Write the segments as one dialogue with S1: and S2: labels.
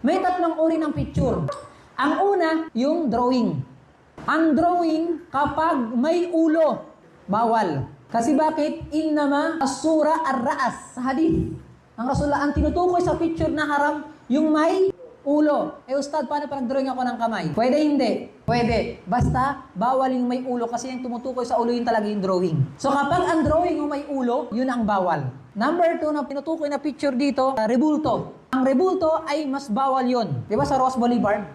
S1: May tatlong uri ng picture. Ang una, yung drawing. Ang drawing, kapag may ulo, bawal. Kasi bakit? Innama as-sura ar-ra'as. Sa hadith. Ang Rasulullah, ang tinutukoy sa picture na haram, yung may ulo. Ustad, paano pa nag-drawing ako ng kamay? Pwede hindi? Pwede. Basta, bawal yung may ulo kasi yung tumutukoy sa ulo yun talaga yung drawing. So kapag ang drawing yung may ulo, yun ang bawal. Number 2 na tinutukoy na picture dito, rebulto. Ang rebulto ay mas bawal yun. Di ba sa Ross Boulevard?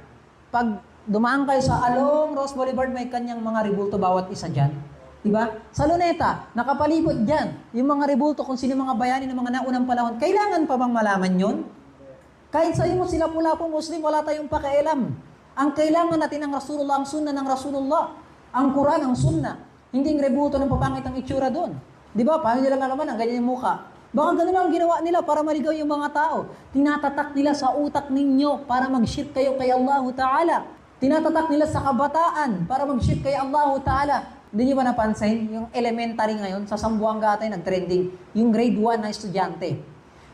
S1: Pag dumaan kayo sa Along Ross Boulevard, may kanyang mga rebulto bawat isa dyan. Diba? Sa Luneta, nakapalibot dyan, yung mga rebulto kung sino mga bayani ng mga naunang panahon, kailangan pa bang malaman yun? Kahit sa'yo mo sila pula-pong Muslim, wala tayong pakialam. Ang kailangan natin ang Rasulullah, ang sunna ng Rasulullah, ang Quran, ang sunna. Hindi yung rebulto ng papangit ang itsura doon. Diba? Paano nila nalaman ang ganyan yung mukha? Baka ganun ang ginawa nila para maligaw yung mga tao. Tinatatak nila sa utak ninyo para mag-shirk kayo kay Allah Ta'ala. Tinatatak nila sa kabataan para mag-shirk kay Allah Ta'ala. Hindi niyo ba napansin? Yung elementary ngayon, sa Sambuanga tayo nag-trending, yung grade 1 na estudyante.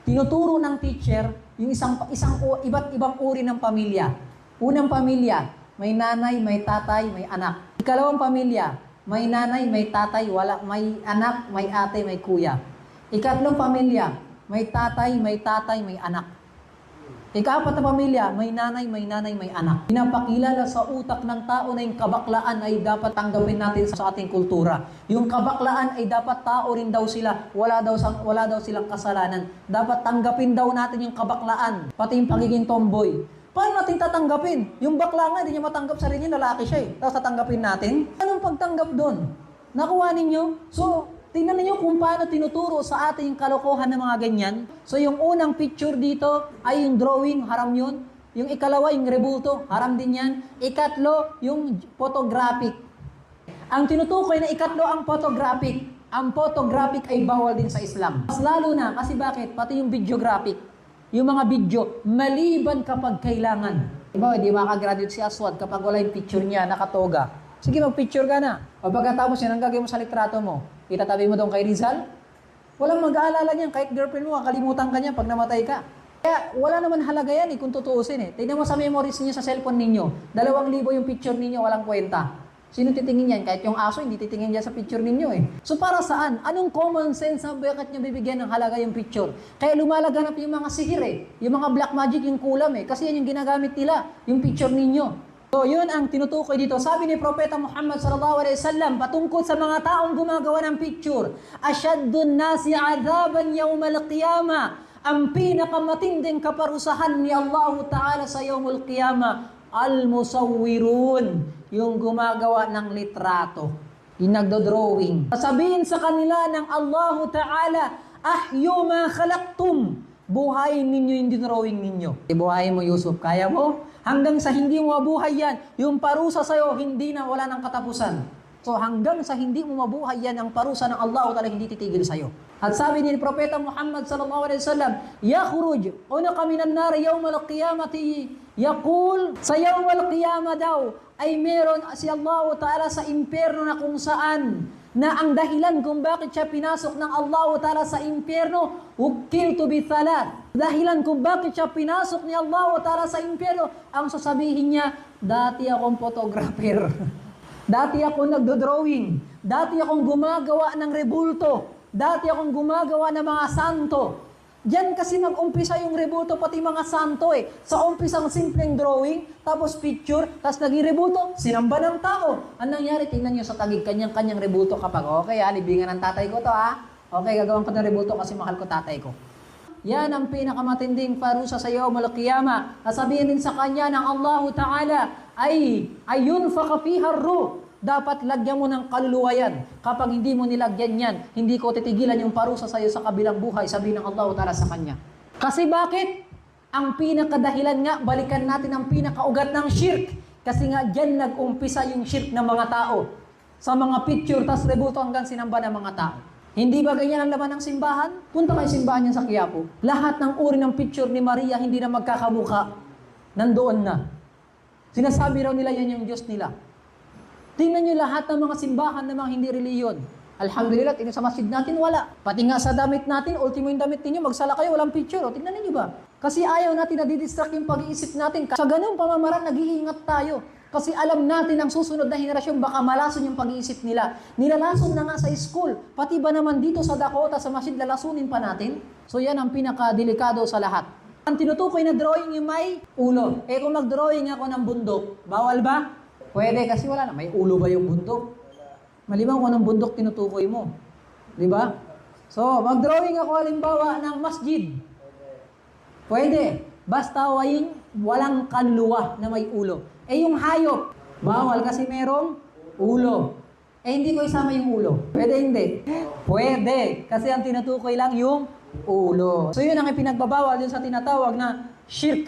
S1: Tinuturo ng teacher yung iba't ibang uri ng pamilya. Unang pamilya, may nanay, may tatay, may anak. Ikalawang pamilya, may nanay, may tatay, may anak, may ate, may kuya. Ikatlong pamilya, may tatay, may anak. Ika-apat na pamilya, may nanay, may anak. Pinapakilala sa utak ng tao na yung kabaklaan ay dapat tanggapin natin sa ating kultura. Yung kabaklaan ay dapat tao rin daw sila, wala daw silang kasalanan. Dapat tanggapin daw natin yung kabaklaan, pati yung pagiging tomboy. Paano natin tatanggapin? Yung bakla nga, hindi niya matanggap sarili niya, lalaki siya eh. Tapos tatanggapin natin? Anong pagtanggap doon? Nakuha ninyo? So, tingnan niyo kung paano tinuturo sa atin yung kalokohan ng mga ganyan. So yung unang picture dito ay yung drawing, haram yun. Yung ikalawa, yung rebulto, haram din yan. Ikatlo, yung photographic. Ang tinutukoy na ikatlo ang photographic. Ang photographic ay bawal din sa Islam. Mas lalo na, kasi bakit? Pati yung videographic. Yung mga video, maliban kapag kailangan. Diba, di makagraduate si Aswad kapag wala yung picture niya, nakatoga. Sige, mag-picture ka na. O pagkatapos yan, ang gagawin mo sa litrato mo, itatabi mo doon kay Rizal? Walang mag-aalala niyan. Kahit girlfriend mo, kakalimutan ka niya pag namatay ka. Kaya wala naman halaga yan kung tutuusin eh. Tignan mo sa memories niyo sa cellphone ninyo. 2,000 yung picture ninyo, walang kwenta. Sino titingin yan? Kahit yung aso, hindi titingin dyan sa picture ninyo eh. So para saan? Anong common sense na bakit nyo bibigyan ng halaga yung picture? Kaya lumalaganap yung mga sihir eh. Yung mga black magic, yung kulam eh. Kasi yan yung ginagamit nila, yung picture ninyo. So, yun ang tinutukoy dito. Sabi ni Propeta Muhammad sallallahu alaihi wasallam patungkol sa mga taong gumagawa ng picture, "Ashaddun nasi 'adaban yawmal qiyamah." Ang pinakamatinding kaparusahan ni Allah Ta'ala sa yawmul qiyamah, al-musawwirun, yung gumagawa ng litrato, yung nagdo-drawing. Sasabihin sa kanila ng Allah Ta'ala, "Ahyu ma khalaqtum." Buhayin ninyo yung drawing ninyo. Buhayin mo, Yusuf. Kaya mo? Hanggang sa hindi mo mabuhay yan, yung parusa sa'yo, hindi na wala ng katapusan. So hanggang sa hindi mo mabuhay yan, ang parusa ng Allah talaga hindi titigil sa'yo. At sabi ni Propeta Muhammad sallallahu alaihi wasallam, "Yakhruj unaka minan nar yawmal qiyamati." Yaqul, sa yawmal qiyamah daw, ay meron si Allah Ta'ala sa impyerno na kung saan, na ang dahilan kung bakit siya pinasok ng Allah Ta'ala sa impyerno, ukiltu bi thalat. Dahilan kung bakit siya pinasok ni Allah Ta'ala sa impyerno, ang sasabihin niya, dati akong photographer. Dati akong nagdo-drawing. Dati akong gumagawa ng rebulto. Dati akong gumagawa ng mga santo. Diyan kasi nag-umpisa yung rebulto, pati mga santo eh. Sa umpisang simpleng drawing, tapos picture, tapos naging rebulto, sinamba ng tao. Anong nangyari? Tingnan nyo sa tagig, kanyang libulto kapag, okay libingan ng tatay ko to Okay, gagawin ko ng rebulto kasi mahal ko tatay ko. Yan ang pinakamatinding parusa sa yawmal qiyamah. Sabihin din sa kanya ng Allah Ta'ala, ayun faqafiha ar-ruh. Dapat lagyan mo ng kaluluwa yan. Kapag hindi mo nilagyan yan, hindi ko titigilan yung parusa sa iyo sa kabilang buhay, sabihin ng Allah Ta'ala sa kanya. Kasi bakit? Ang pinakadahilan nga, balikan natin ang pinakaugat ng shirk. Kasi nga dyan nag-umpisa yung shirk ng mga tao. Sa mga picture, tas rebulto hanggang sinamba ng mga tao. Hindi ba ganyan ang laman ng simbahan? Punta kayo simbahan yan sa Quiapo. Lahat ng uri ng picture ni Maria hindi na magkakamuka. Nandoon na. Sinasabi raw nila yan yung Diyos nila. Tingnan nyo lahat ng mga simbahan ng mga hindi reliyon. Alhamdulillah, tingnan sa masjid natin, wala. Pati nga sa damit natin, ultimo yung damit ninyo, magsala kayo, walang picture. O, tingnan ninyo ba? Kasi ayaw natin na didistract yung pag-iisip natin. Sa ganung pamamaraan, nag-iingat tayo. Kasi alam natin ang susunod na henerasyon, baka malason yung pag-iisip nila. Nilalason na nga sa school. Pati ba naman dito sa Dakota, sa Masid, lalasunin pa natin? So yan ang pinaka-delikado sa lahat. Ang tinutukoy na drawing yung may ulo. Eh kung mag-drawing ako ng bundok, bawal ba? Pwede kasi wala na. May ulo ba yung bundok? Malimang kung anong bundok tinutukoy mo. Di ba? So, mag-drawing ako halimbawa ng masjid. Pwede. Basta walang kanluwa na may ulo. Eh yung hayop, bawal kasi merong ulo. Eh hindi ko isama yung ulo. Pwede hindi? Pwede. Kasi ang tinutukoy lang yung ulo. So yun ang ipinagbabawal yun sa tinatawag na shirk.